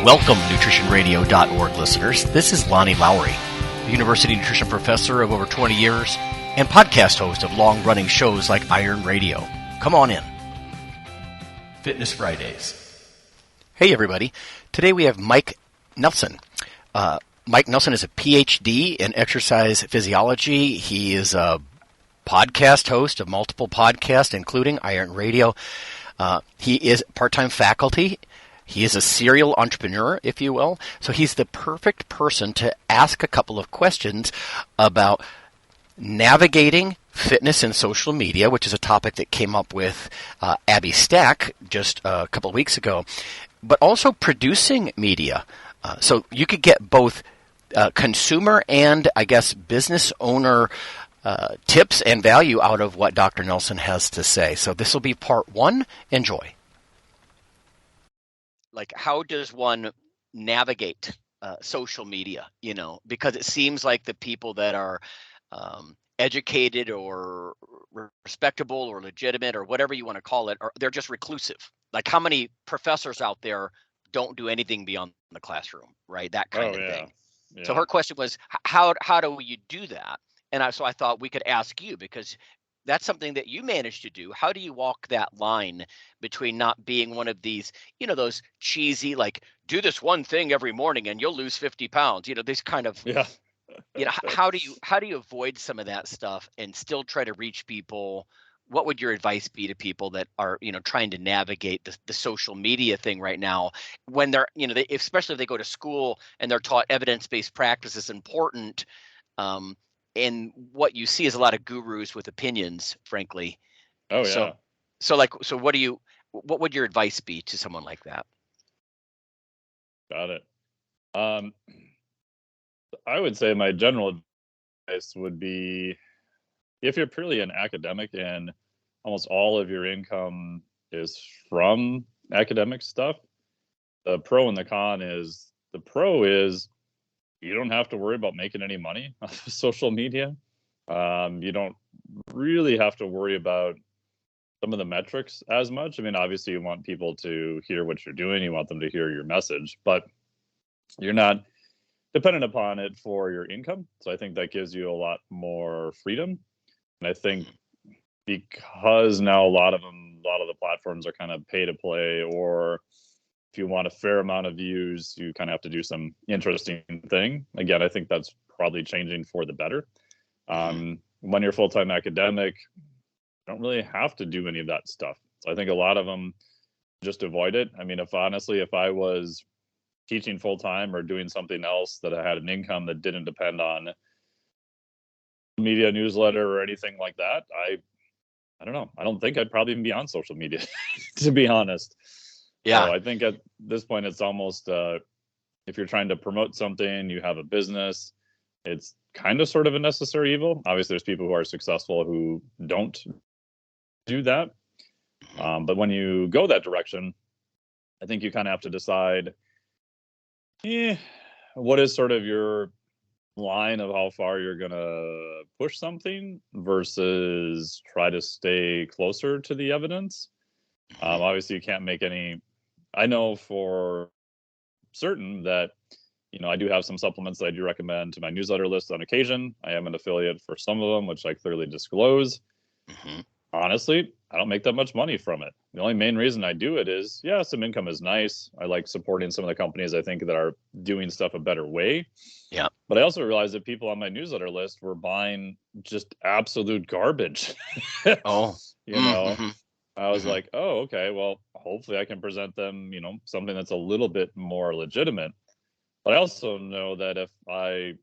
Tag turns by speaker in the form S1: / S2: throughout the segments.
S1: Welcome, nutritionradio.org listeners. This is Lonnie Lowry, university nutrition professor of over 20 years and podcast host of long-running shows like Iron Radio. Come on in. Fitness Fridays. Hey, everybody. Today we have Mike Nelson. Mike Nelson is a PhD in exercise physiology. He is a podcast host of multiple podcasts, including Iron Radio. He is part-time faculty. He is a serial entrepreneur, if you will. So he's the perfect person to ask a couple of questions about navigating fitness and social media, which is a topic that came up with Abby Stack just a couple of weeks ago, but also producing media. So you could get both consumer and, I guess, business owner tips and value out of what Dr. Nelson has to say. So this will be part one. Enjoy. Like, how does one navigate social media, because it seems like the people that are educated or respectable or legitimate or whatever you want to call it, they're just reclusive. Like, how many professors out there don't do anything beyond the classroom, right? That kind of thing. Yeah. So her question was, how do you do that? And so I thought we could ask you, because that's something that you managed to do. How do you walk that line between not being one of these, those cheesy, like, do this one thing every morning and you'll lose 50 pounds, this kind of, how do you avoid some of that stuff and still try to reach people? What would your advice be to people that are, trying to navigate the social media thing right now when they're, especially if they go to school and they're taught evidence-based practice is important, and what you see is a lot of gurus with opinions, frankly.
S2: Oh yeah.
S1: So what would your advice be to someone like that?
S2: Got it. I would say my general advice would be, if you're purely an academic and almost all of your income is from academic stuff, the pro and the con is, the pro is you don't have to worry about making any money off of social media. You don't really have to worry about some of the metrics as much. I mean, obviously you want people to hear what you're doing. You want them to hear your message, but you're not dependent upon it for your income. So I think that gives you a lot more freedom. And I think because now a lot of the platforms are kind of pay to play, or if you want a fair amount of views, you kind of have to do some interesting thing. Again, I think that's probably changing for the better. When you're full-time academic, you don't really have to do any of that stuff. So I think a lot of them just avoid it. I mean, if I was teaching full-time or doing something else that I had an income that didn't depend on media, newsletter, or anything like that, I don't know. I don't think I'd probably even be on social media, to be honest.
S1: Yeah.
S2: So I think at this point, it's almost, if you're trying to promote something, you have a business, it's kind of sort of a necessary evil. Obviously, there's people who are successful who don't do that. But when you go that direction, I think you kind of have to decide, what is sort of your line of how far you're going to push something versus try to stay closer to the evidence. Obviously, you can't make any. I know for certain that, I do have some supplements that I do recommend to my newsletter list on occasion. I am an affiliate for some of them, which I clearly disclose. Honestly, I don't make that much money from it. The only main reason I do it is, some income is nice. I like supporting some of the companies I think that are doing stuff a better way.
S1: Yeah.
S2: But I also realized that people on my newsletter list were buying just absolute garbage.
S1: Oh.
S2: I was like, oh, okay, well, hopefully I can present them, something that's a little bit more legitimate. But I also know that if I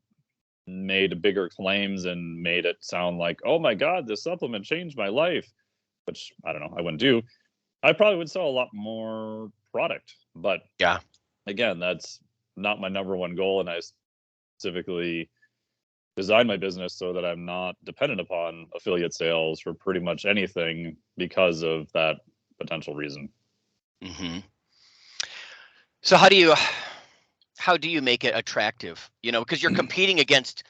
S2: made bigger claims and made it sound like, oh my God, this supplement changed my life, which I don't know, I wouldn't do, I probably would sell a lot more product. But
S1: yeah,
S2: again, that's not my number one goal. And I specifically designed my business so that I'm not dependent upon affiliate sales for pretty much anything because of that potential reason.
S1: So how do you make it attractive? Because you're competing against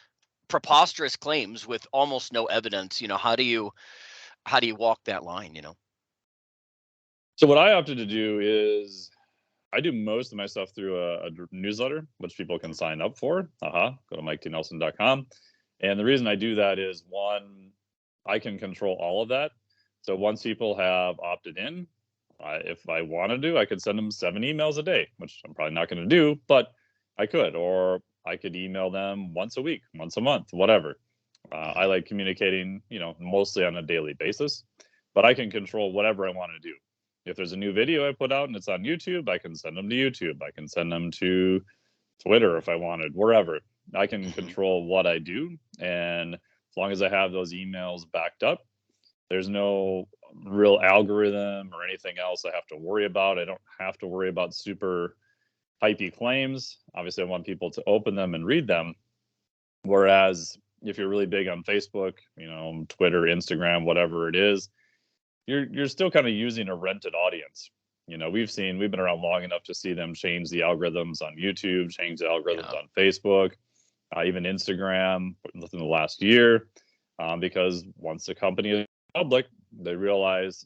S1: preposterous claims with almost no evidence. How do you walk that line?
S2: So what I opted to do is I do most of my stuff through a newsletter, which people can sign up for. Go to MikeTNelson.com. And the reason I do that is, one, I can control all of that. So once people have opted in, if I want to I could send them 7 emails a day, which I'm probably not going to do, but I could. Or I could email them once a week, once a month, whatever. I like communicating, mostly on a daily basis, but I can control whatever I want to do. If there's a new video I put out and it's on YouTube, I can send them to YouTube. I can send them to Twitter if I wanted, wherever. I can control what I do. And as long as I have those emails backed up, there's no real algorithm or anything else I have to worry about. I don't have to worry about super hypey claims. Obviously, I want people to open them and read them. Whereas if you're really big on Facebook, Twitter, Instagram, whatever it is, you're still kind of using a rented audience. We've been around long enough to see them change the algorithms on YouTube, change the algorithms on Facebook, even Instagram within the last year, because once the company is public, they realize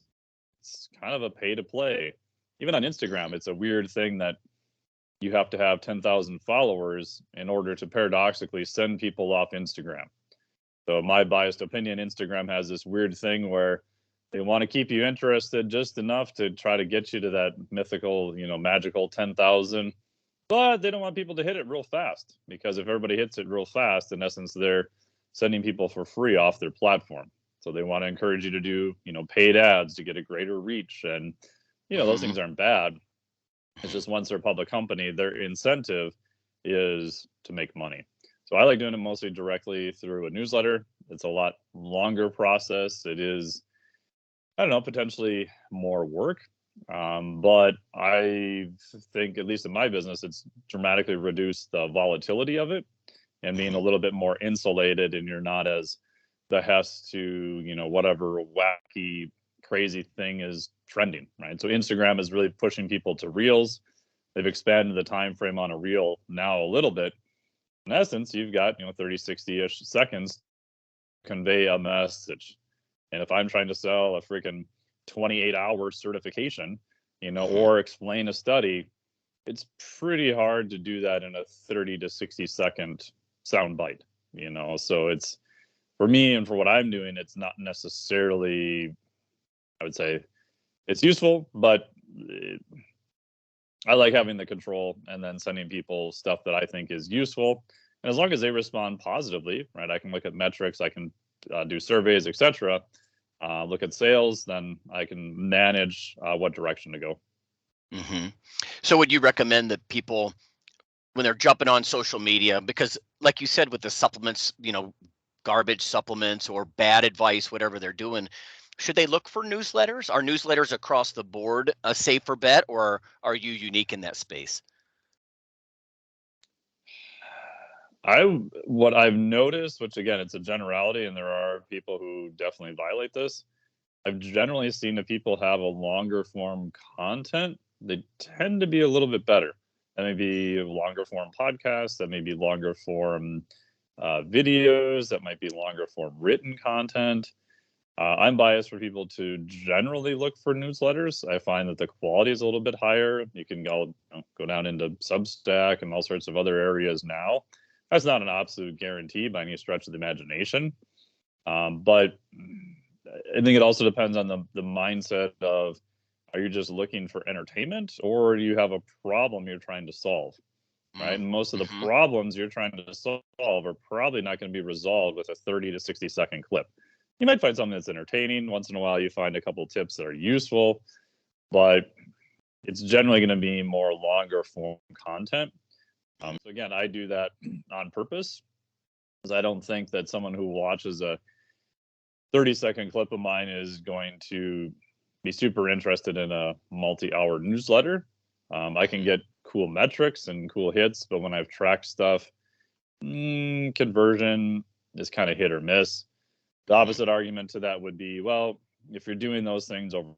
S2: it's kind of a pay to play. Even on Instagram, it's a weird thing that you have to have 10,000 followers in order to paradoxically send people off Instagram. So my biased opinion, Instagram has this weird thing where they want to keep you interested just enough to try to get you to that mythical, magical 10,000, but they don't want people to hit it real fast, because if everybody hits it real fast, in essence, they're sending people for free off their platform. So they want to encourage you to do, paid ads to get a greater reach. And, those things aren't bad. It's just once they're a public company, their incentive is to make money. So I like doing it mostly directly through a newsletter. It's a lot longer process. It is, I don't know, potentially more work. But I think, at least in my business, it's dramatically reduced the volatility of it and being a little bit more insulated, and you're not as behest to, whatever wacky, crazy thing is trending, right? So Instagram is really pushing people to reels. They've expanded the time frame on a reel now a little bit. In essence, you've got, 30, 60-ish seconds to convey a message. And if I'm trying to sell a freaking 28-hour certification, or explain a study, it's pretty hard to do that in a 30 to 60-second soundbite, So it's, for me and for what I'm doing, it's not necessarily, I would say, it's useful, but I like having the control and then sending people stuff that I think is useful. And as long as they respond positively, right, I can look at metrics, I can do surveys, etc. Look at sales, then I can manage what direction to go.
S1: So would you recommend that people, when they're jumping on social media, because like you said, with the supplements, garbage supplements or bad advice, whatever they're doing, should they look for newsletters? Are newsletters across the board a safer bet, or are you unique in that space?
S2: What I've noticed, which again, it's a generality, and there are people who definitely violate this. I've generally seen that people have a longer form content. They tend to be a little bit better. That may be longer form podcasts, that may be longer form videos, that might be longer form written content. I'm biased for people to generally look for newsletters. I find that the quality is a little bit higher. You can go down into Substack and all sorts of other areas now. That's not an absolute guarantee by any stretch of the imagination. But I think it also depends on the mindset of, are you just looking for entertainment, or do you have a problem you're trying to solve? Right. And most of the problems you're trying to solve are probably not going to be resolved with a 30 to 60-second clip. You might find something that's entertaining. Once in a while, you find a couple of tips that are useful, but it's generally going to be more longer form content. So again, I do that on purpose, because I don't think that someone who watches a 30-second clip of mine is going to be super interested in a multi-hour newsletter. I can get cool metrics and cool hits, but when I've tracked stuff, conversion is kind of hit or miss. The opposite argument to that would be, well, if you're doing those things over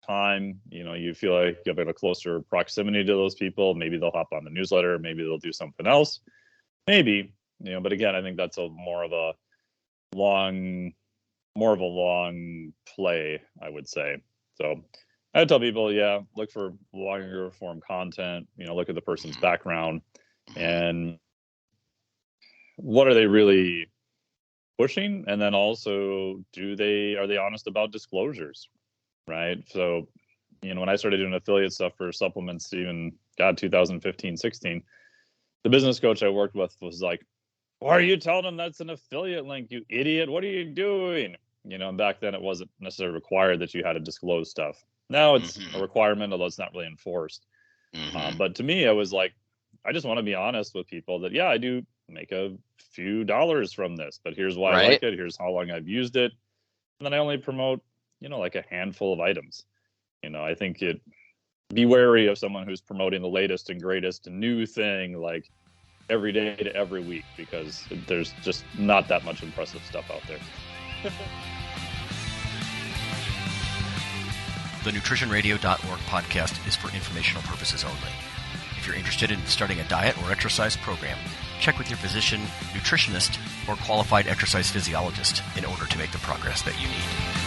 S2: time, you feel like you have a closer proximity to those people, maybe they'll hop on the newsletter, maybe they'll do something else, maybe, but again, I think that's more of a long play, I would say. So I tell people, look for longer form content, look at the person's background and what are they really pushing? And then also, are they honest about disclosures? Right. So, when I started doing affiliate stuff for supplements, even 2015, 16, the business coach I worked with was like, why are you telling them that's an affiliate link, you idiot? What are you doing? And back then it wasn't necessarily required that you had to disclose stuff. Now it's a requirement, although it's not really enforced. But to me, I was like, I just want to be honest with people that, I do make a few dollars from this, but here's why I like it. Here's how long I've used it. And then I only promote, like a handful of items. I think be wary of someone who's promoting the latest and greatest new thing, like every day to every week, because there's just not that much impressive stuff out there.
S1: The NutritionRadio.org podcast is for informational purposes only. If you're interested in starting a diet or exercise program, check with your physician, nutritionist, or qualified exercise physiologist in order to make the progress that you need.